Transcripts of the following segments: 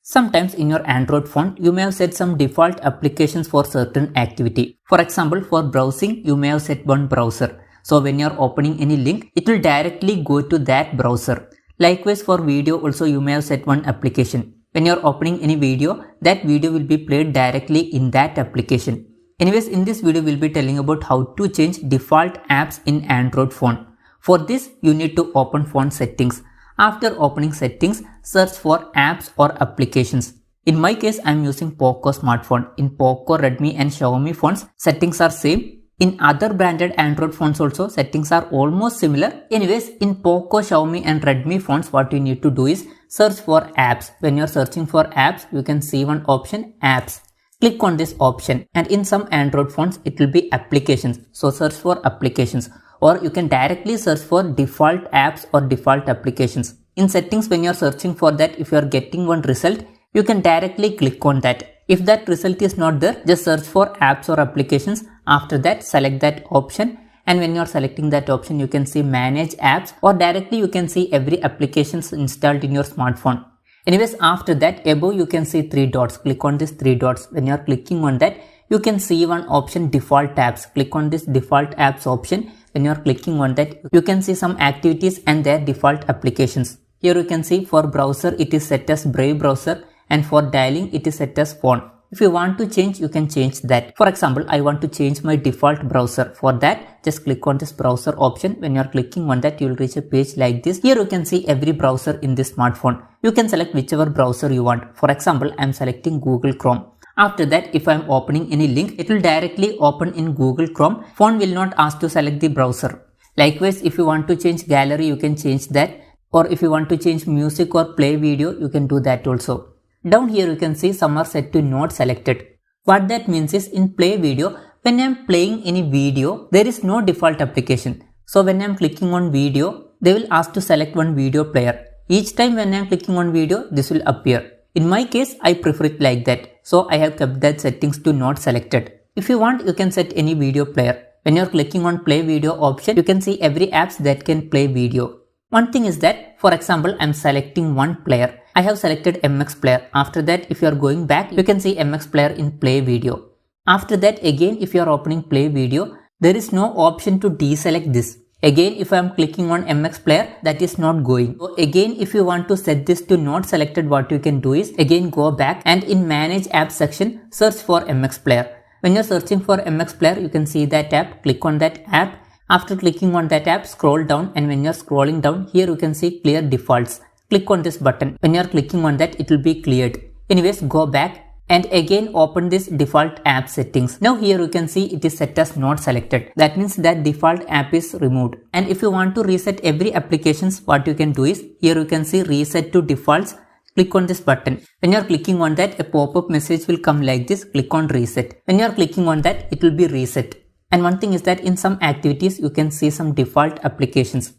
Sometimes in your Android phone, you may have set some default applications for certain activity. For example, for browsing, you may have set one browser. So when you are opening any link, it will directly go to that browser. Likewise, for video also you may have set one application. When you are opening any video, that video will be played directly in that application. Anyways, in this video, we'll be telling about how to change default apps in Android phone. For this, you need to open phone settings. After opening settings, search for apps or applications. In my case, I am using Poco smartphone. In Poco, Redmi and Xiaomi phones, settings are same. In other branded Android phones also, settings are almost similar. Anyways, in Poco, Xiaomi and Redmi phones, what you need to do is search for apps. When you are searching for apps, you can see one option, apps. Click on this option, and in some Android phones, it will be applications. So search for applications. Or you can directly search for default apps or default applications. In settings, when you are searching for that, if you are getting one result, you can directly click on that. If that result is not there, just search for apps or applications. After that, select that option. And when you are selecting that option, you can see manage apps, or directly you can see every application installed in your smartphone. Anyways, after that, above you can see three dots. Click on these three dots. When you are clicking on that, you can see one option, default apps. Click on this default apps option. When you are clicking on that, you can see some activities and their default applications. Here you can see for browser, it is set as Brave browser, and for dialing, it is set as phone. If you want to change, you can change that. For example, I want to change my default browser. For that, just click on this browser option. When you are clicking on that, you will reach a page like this. Here you can see every browser in this smartphone. You can select whichever browser you want. For example, I am selecting Google Chrome. After that, if I am opening any link, it will directly open in Google Chrome. Phone will not ask to select the browser. Likewise, if you want to change gallery, you can change that. Or if you want to change music or play video, you can do that also. Down here, you can see some are set to not selected. What that means is in play video, when I am playing any video, there is no default application. So when I am clicking on video, they will ask to select one video player. Each time when I am clicking on video, this will appear. In my case, I prefer it like that. So I have kept that settings to not selected. If you want, you can set any video player. When you are clicking on play video option, you can see every apps that can play video. One thing is that, for example, I am selecting one player. I have selected MX player. After that, if you are going back, you can see MX player in play video. After that, again, if you are opening play video, there is no option to deselect this. Again, if I am clicking on MX player, that is not going. So again, if you want to set this to not selected, what you can do is again go back and in manage app section, search for MX player. When you are searching for MX player, you can see that app, click on that app. After clicking on that app, scroll down, and when you are scrolling down, here you can see clear defaults. Click on this button. When you are clicking on that, it will be cleared. Anyways, go back and again open this default app settings. Now here you can see it is set as not selected. That means that default app is removed. And if you want to reset every applications, what you can do is here you can see reset to defaults. Click on this button. When you are clicking on that, a pop-up message will come like this. Click on reset. When you are clicking on that, it will be reset. And one thing is that in some activities, you can see some default applications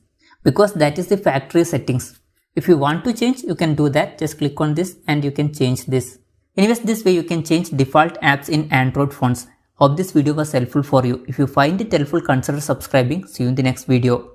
because that is the factory settings. If you want to change, you can do that. Just click on this and you can change this. Anyways, this way you can change default apps in Android phones. Hope this video was helpful for you. If you find it helpful, consider subscribing. See you in the next video.